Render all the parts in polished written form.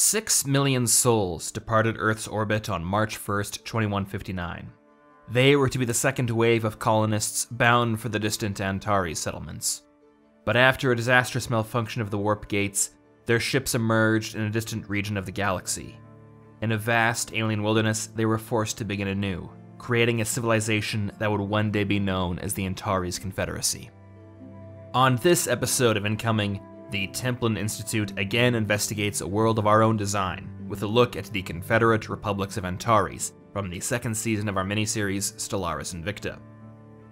6 million souls departed Earth's orbit on March 1st, 2159. They were to be the second wave of colonists bound for the distant Antares settlements. But after a disastrous malfunction of the warp gates, their ships emerged in a distant region of the galaxy. In a vast alien wilderness, they were forced to begin anew, creating a civilization that would one day be known as the Antares Confederacy. On this episode of Incoming, the Templin Institute again investigates a world of our own design, with a look at the Confederate Republics of Antares from the second season of our miniseries Stellaris Invicta.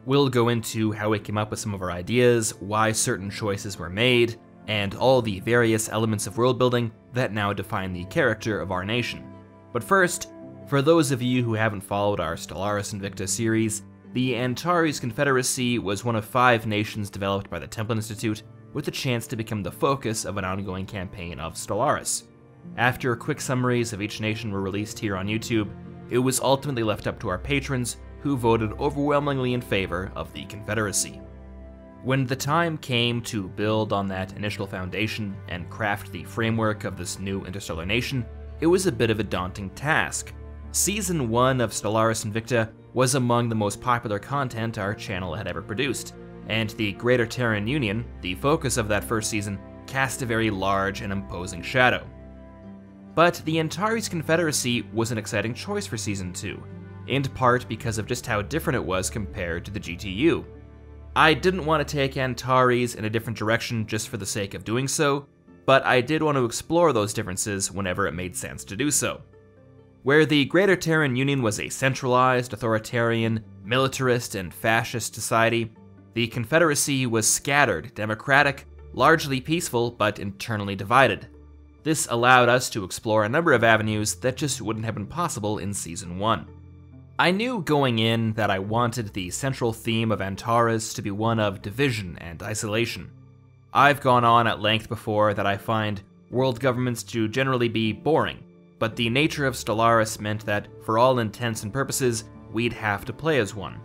We'll go into how we came up with some of our ideas, why certain choices were made, and all the various elements of world building that now define the character of our nation. But first, for those of you who haven't followed our Stellaris Invicta series, the Antares Confederacy was one of 5 nations developed by the Templin Institute with the chance to become the focus of an ongoing campaign of Stellaris. After quick summaries of each nation were released here on YouTube, it was ultimately left up to our patrons, who voted overwhelmingly in favor of the Confederacy. When the time came to build on that initial foundation and craft the framework of this new interstellar nation, it was a bit of a daunting task. Season 1 of Stellaris Invicta was among the most popular content our channel had ever produced, and the Greater Terran Union, the focus of that first season, cast a very large and imposing shadow. But the Antares Confederacy was an exciting choice for Season 2, in part because of just how different it was compared to the GTU. I didn't want to take Antares in a different direction just for the sake of doing so, but I did want to explore those differences whenever it made sense to do so. Where the Greater Terran Union was a centralized, authoritarian, militarist, and fascist society, the Confederacy was scattered, democratic, largely peaceful, but internally divided. This allowed us to explore a number of avenues that just wouldn't have been possible in Season 1. I knew going in that I wanted the central theme of Antares to be one of division and isolation. I've gone on at length before that I find world governments to generally be boring, but the nature of Stellaris meant that, for all intents and purposes, we'd have to play as one.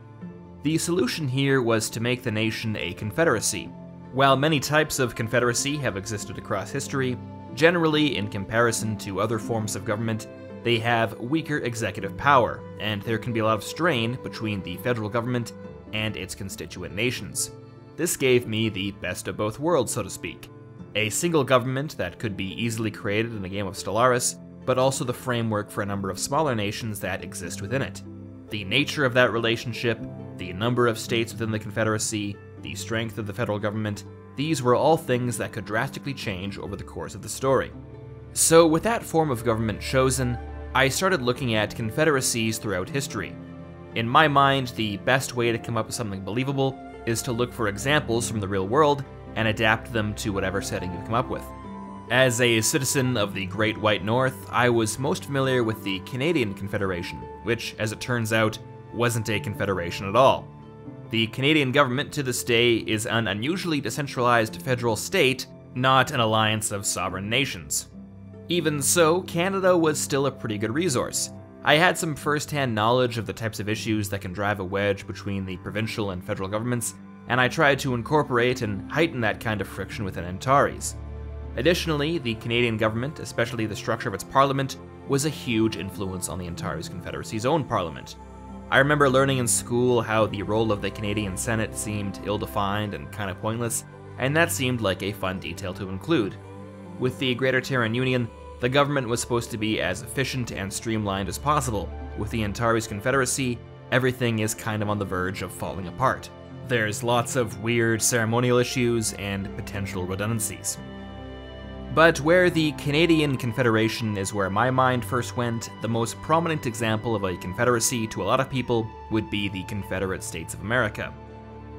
The solution here was to make the nation a confederacy. While many types of confederacy have existed across history, generally, in comparison to other forms of government, they have weaker executive power, and there can be a lot of strain between the federal government and its constituent nations. This gave me the best of both worlds, so to speak. A single government that could be easily created in a game of Stellaris, but also the framework for a number of smaller nations that exist within it. The nature of that relationship, the number of states within the Confederacy, the strength of the federal government, these were all things that could drastically change over the course of the story. So with that form of government chosen, I started looking at confederacies throughout history. In my mind, the best way to come up with something believable is to look for examples from the real world and adapt them to whatever setting you come up with. As a citizen of the Great White North, I was most familiar with the Canadian Confederation, which, as it turns out, wasn't a confederation at all. The Canadian government to this day is an unusually decentralized federal state, not an alliance of sovereign nations. Even so, Canada was still a pretty good resource. I had some first-hand knowledge of the types of issues that can drive a wedge between the provincial and federal governments, and I tried to incorporate and heighten that kind of friction within Antares. Additionally, the Canadian government, especially the structure of its parliament, was a huge influence on the Antares Confederacy's own parliament. I remember learning in school how the role of the Canadian Senate seemed ill-defined and kind of pointless, and that seemed like a fun detail to include. With the Greater Terran Union, the government was supposed to be as efficient and streamlined as possible. With the Antares Confederacy, everything is kind of on the verge of falling apart. There's lots of weird ceremonial issues and potential redundancies. But where the Canadian Confederation is where my mind first went, the most prominent example of a confederacy to a lot of people would be the Confederate States of America.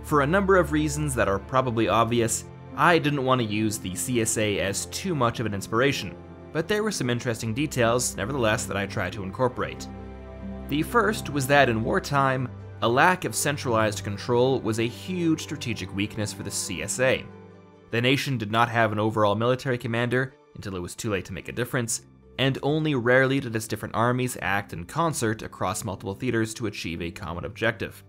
For a number of reasons that are probably obvious, I didn't want to use the CSA as too much of an inspiration, but there were some interesting details, nevertheless, that I tried to incorporate. The first was that in wartime, a lack of centralized control was a huge strategic weakness for the CSA. The nation did not have an overall military commander until it was too late to make a difference, and only rarely did its different armies act in concert across multiple theaters to achieve a common objective.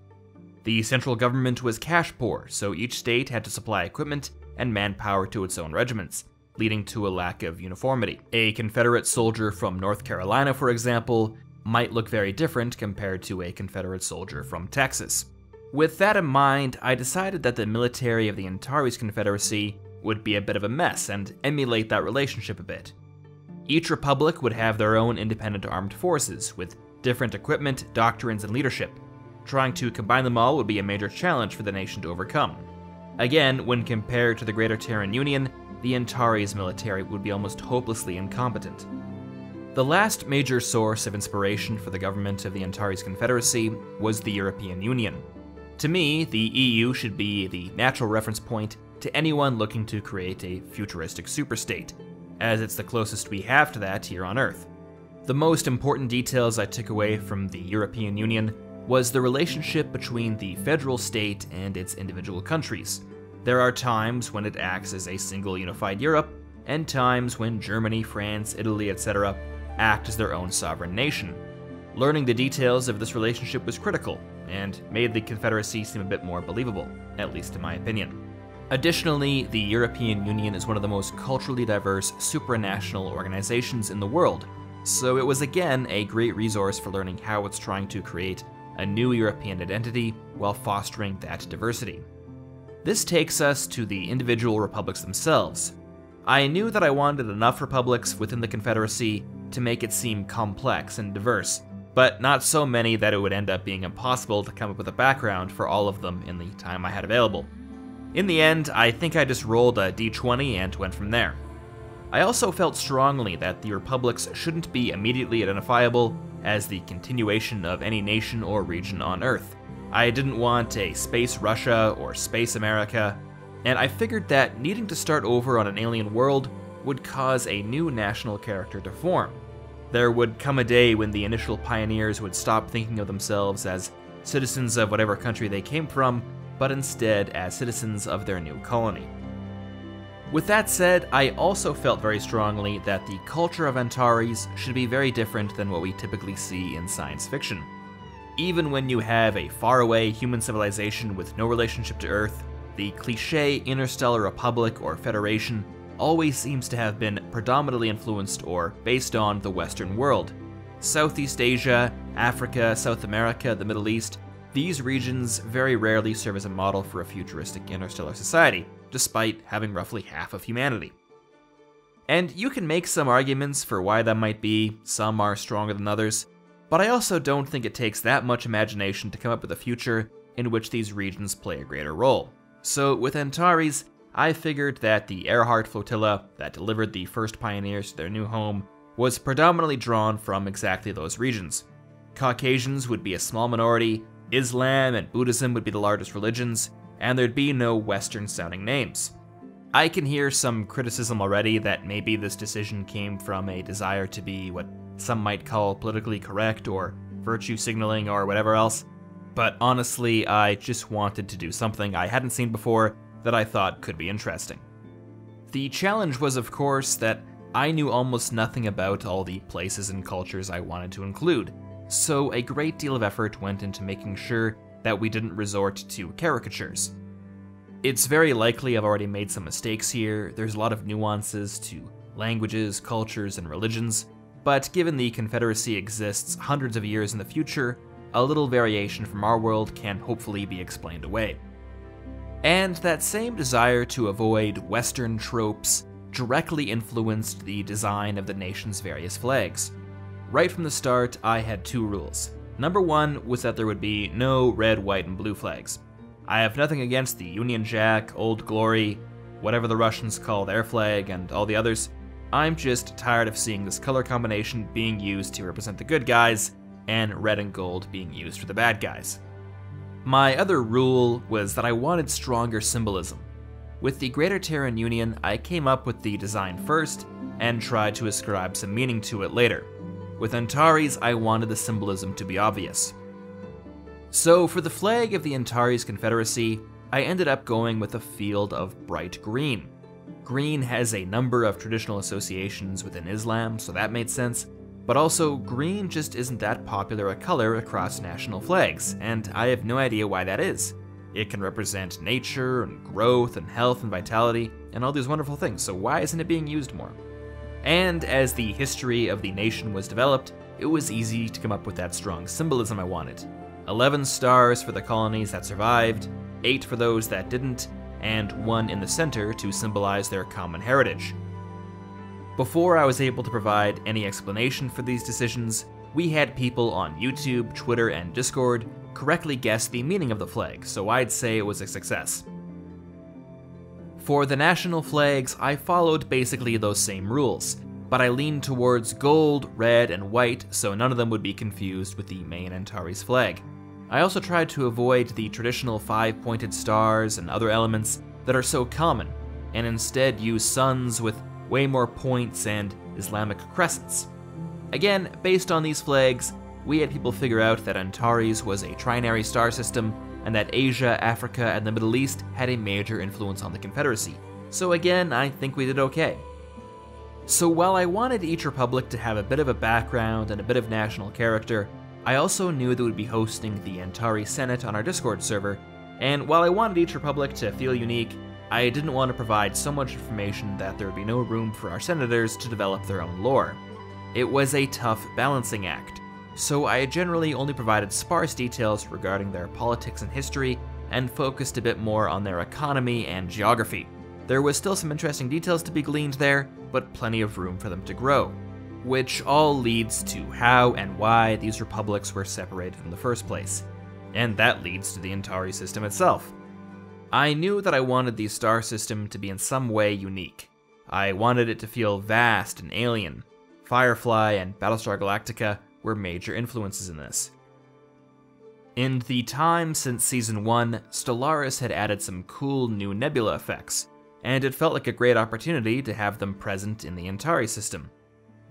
The central government was cash poor, so each state had to supply equipment and manpower to its own regiments, leading to a lack of uniformity. A Confederate soldier from North Carolina, for example, might look very different compared to a Confederate soldier from Texas. With that in mind, I decided that the military of the Antares Confederacy would be a bit of a mess and emulate that relationship a bit. Each republic would have their own independent armed forces, with different equipment, doctrines, and leadership. Trying to combine them all would be a major challenge for the nation to overcome. Again, when compared to the Greater Terran Union, the Antares military would be almost hopelessly incompetent. The last major source of inspiration for the government of the Antares Confederacy was the European Union. To me, the EU should be the natural reference point to anyone looking to create a futuristic superstate, as it's the closest we have to that here on Earth. The most important details I took away from the European Union was the relationship between the federal state and its individual countries. There are times when it acts as a single unified Europe, and times when Germany, France, Italy, etc. act as their own sovereign nation. Learning the details of this relationship was critical, and made the Confederacy seem a bit more believable, at least in my opinion. Additionally, the European Union is one of the most culturally diverse supranational organizations in the world, so it was again a great resource for learning how it's trying to create a new European identity while fostering that diversity. This takes us to the individual republics themselves. I knew that I wanted enough republics within the Confederacy to make it seem complex and diverse, but not so many that it would end up being impossible to come up with a background for all of them in the time I had available. In the end, I think I just rolled a d20 and went from there. I also felt strongly that the republics shouldn't be immediately identifiable as the continuation of any nation or region on Earth. I didn't want a Space Russia or Space America, and I figured that needing to start over on an alien world would cause a new national character to form. There would come a day when the initial pioneers would stop thinking of themselves as citizens of whatever country they came from, but instead as citizens of their new colony. With that said, I also felt very strongly that the culture of Antares should be very different than what we typically see in science fiction. Even when you have a faraway human civilization with no relationship to Earth, the cliché interstellar republic or federation always seems to have been predominantly influenced or based on the Western world. Southeast Asia, Africa, South America, the Middle East, these regions very rarely serve as a model for a futuristic interstellar society, despite having roughly half of humanity. And you can make some arguments for why that might be, some are stronger than others, but I also don't think it takes that much imagination to come up with a future in which these regions play a greater role. So with Antares, I figured that the Earhart flotilla that delivered the first pioneers to their new home was predominantly drawn from exactly those regions. Caucasians would be a small minority, Islam and Buddhism would be the largest religions, and there'd be no Western-sounding names. I can hear some criticism already that maybe this decision came from a desire to be what some might call politically correct or virtue signaling or whatever else, but honestly, I just wanted to do something I hadn't seen before that I thought could be interesting. The challenge was, of course, that I knew almost nothing about all the places and cultures I wanted to include, so a great deal of effort went into making sure that we didn't resort to caricatures. It's very likely I've already made some mistakes here. There's a lot of nuances to languages, cultures, and religions, but given the Confederacy exists hundreds of years in the future, a little variation from our world can hopefully be explained away. And that same desire to avoid Western tropes directly influenced the design of the nation's various flags. Right from the start, I had two rules. Number one was that there would be no red, white, and blue flags. I have nothing against the Union Jack, Old Glory, whatever the Russians call their flag, and all the others. I'm just tired of seeing this color combination being used to represent the good guys, and red and gold being used for the bad guys. My other rule was that I wanted stronger symbolism. With the Greater Terran Union, I came up with the design first, and tried to ascribe some meaning to it later. With Antares, I wanted the symbolism to be obvious. So for the flag of the Antares Confederacy, I ended up going with a field of bright green. Green has a number of traditional associations within Islam, so that made sense, but also green just isn't that popular a color across national flags, and I have no idea why that is. It can represent nature and growth and health and vitality and all these wonderful things, so why isn't it being used more? And as the history of the nation was developed, it was easy to come up with that strong symbolism I wanted. 11 stars for the colonies that survived, 8 for those that didn't, and 1 in the center to symbolize their common heritage. Before I was able to provide any explanation for these decisions, we had people on YouTube, Twitter, and Discord correctly guess the meaning of the flag, so I'd say it was a success. For the national flags, I followed basically those same rules, but I leaned towards gold, red, and white so none of them would be confused with the main Antares flag. I also tried to avoid the traditional 5-pointed stars and other elements that are so common, and instead use suns with way more points and Islamic crescents. Again, based on these flags, we had people figure out that Antares was a trinary star system, and that Asia, Africa, and the Middle East had a major influence on the Confederacy. So again, I think we did okay. So while I wanted each republic to have a bit of a background and a bit of national character, I also knew that we'd be hosting the Antares Senate on our Discord server, and while I wanted each republic to feel unique, I didn't want to provide so much information that there would be no room for our senators to develop their own lore. It was a tough balancing act, so I generally only provided sparse details regarding their politics and history, and focused a bit more on their economy and geography. There was still some interesting details to be gleaned there, but plenty of room for them to grow, which all leads to how and why these republics were separated in the first place, and that leads to the Antares system itself. I knew that I wanted the star system to be in some way unique. I wanted it to feel vast and alien. Firefly and Battlestar Galactica were major influences in this. In the time since Season 1, Stellaris had added some cool new nebula effects, and it felt like a great opportunity to have them present in the Antares system.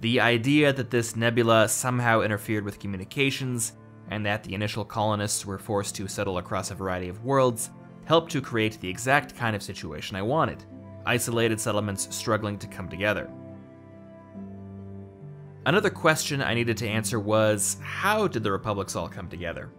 The idea that this nebula somehow interfered with communications, and that the initial colonists were forced to settle across a variety of worlds, helped to create the exact kind of situation I wanted: isolated settlements struggling to come together. Another question I needed to answer was, how did the republics all come together?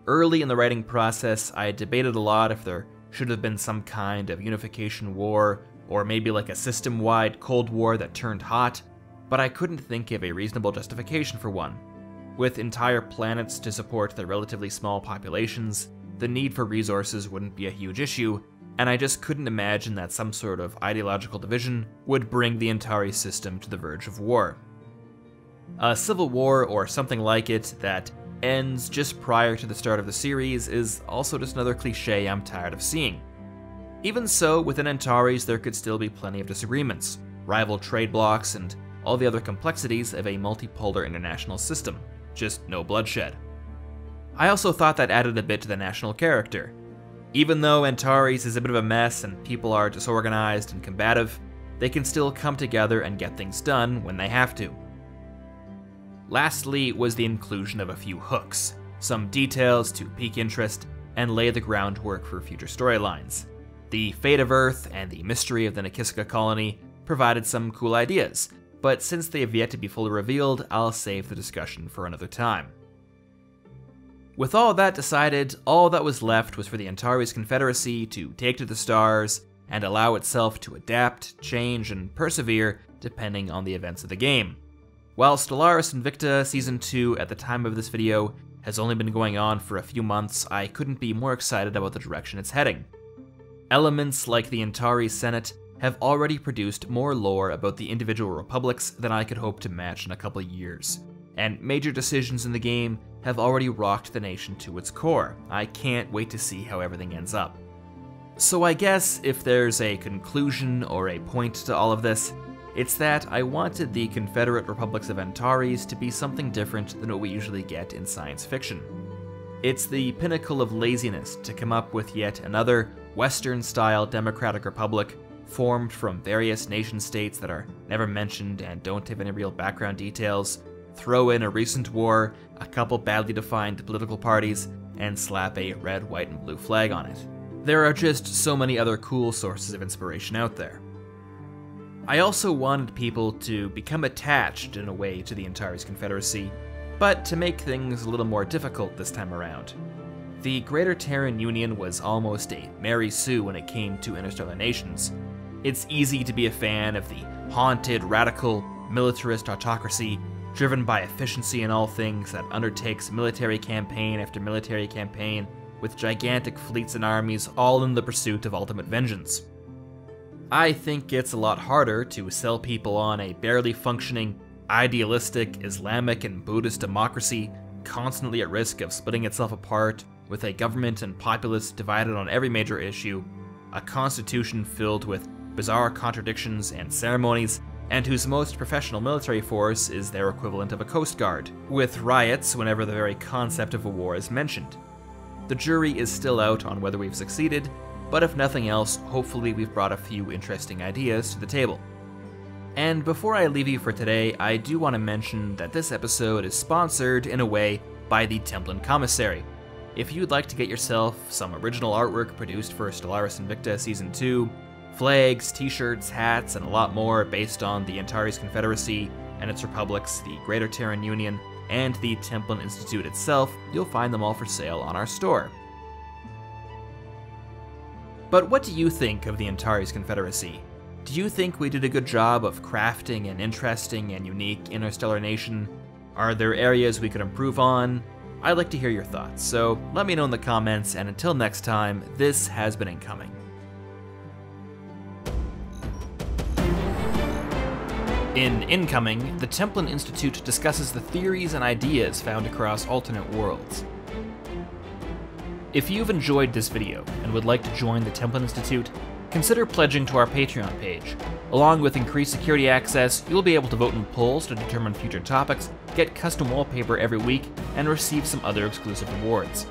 Early in the writing process, I debated a lot if there should have been some kind of unification war, or maybe like a system-wide Cold War that turned hot, but I couldn't think of a reasonable justification for one. With entire planets to support their relatively small populations, the need for resources wouldn't be a huge issue, and I just couldn't imagine that some sort of ideological division would bring the Antares system to the verge of war. A civil war or something like it that ends just prior to the start of the series is also just another cliche I'm tired of seeing. Even so, within Antares there could still be plenty of disagreements, rival trade blocs, and all the other complexities of a multipolar international system, just no bloodshed. I also thought that added a bit to the national character. Even though Antares is a bit of a mess and people are disorganized and combative, they can still come together and get things done when they have to. Lastly was the inclusion of a few hooks, some details to pique interest and lay the groundwork for future storylines. The fate of Earth and the mystery of the Nikiska colony provided some cool ideas, but since they have yet to be fully revealed, I'll save the discussion for another time. With all that decided, all that was left was for the Antares Confederacy to take to the stars and allow itself to adapt, change, and persevere depending on the events of the game. While Stellaris Invicta Season 2 at the time of this video has only been going on for a few months, I couldn't be more excited about the direction it's heading. Elements like the Antares Senate have already produced more lore about the individual republics than I could hope to match in a couple years, and major decisions in the game have already rocked the nation to its core. I can't wait to see how everything ends up. So I guess if there's a conclusion or a point to all of this, it's that I wanted the Confederate Republics of Antares to be something different than what we usually get in science fiction. It's the pinnacle of laziness to come up with yet another Western-style democratic republic formed from various nation-states that are never mentioned and don't have any real background details, throw in a recent war, a couple badly defined political parties, and slap a red, white, and blue flag on it. There are just so many other cool sources of inspiration out there. I also wanted people to become attached in a way to the Antares Confederacy, but to make things a little more difficult this time around. The Greater Terran Union was almost a Mary Sue when it came to interstellar nations. It's easy to be a fan of the haunted, radical, militarist autocracy driven by efficiency in all things that undertakes military campaign after military campaign with gigantic fleets and armies all in the pursuit of ultimate vengeance. I think it's a lot harder to sell people on a barely functioning, idealistic Islamic and Buddhist democracy constantly at risk of splitting itself apart, with a government and populace divided on every major issue, a constitution filled with bizarre contradictions and ceremonies, and whose most professional military force is their equivalent of a coast guard, with riots whenever the very concept of a war is mentioned. The jury is still out on whether we've succeeded, but if nothing else, hopefully we've brought a few interesting ideas to the table. And before I leave you for today, I do want to mention that this episode is sponsored, in a way, by the Templin Commissary. If you'd like to get yourself some original artwork produced for Stellaris Invicta Season 2, flags, t-shirts, hats, and a lot more based on the Antares Confederacy and its republics, the Greater Terran Union, and the Templin Institute itself, you'll find them all for sale on our store. But what do you think of the Antares Confederacy? Do you think we did a good job of crafting an interesting and unique interstellar nation? Are there areas we could improve on? I'd like to hear your thoughts, so let me know in the comments, and until next time, this has been Incoming. In Incoming, the Templin Institute discusses the theories and ideas found across alternate worlds. If you've enjoyed this video and would like to join the Templin Institute, consider pledging to our Patreon page. Along with increased security access, you'll be able to vote in polls to determine future topics, get custom wallpaper every week, and receive some other exclusive rewards.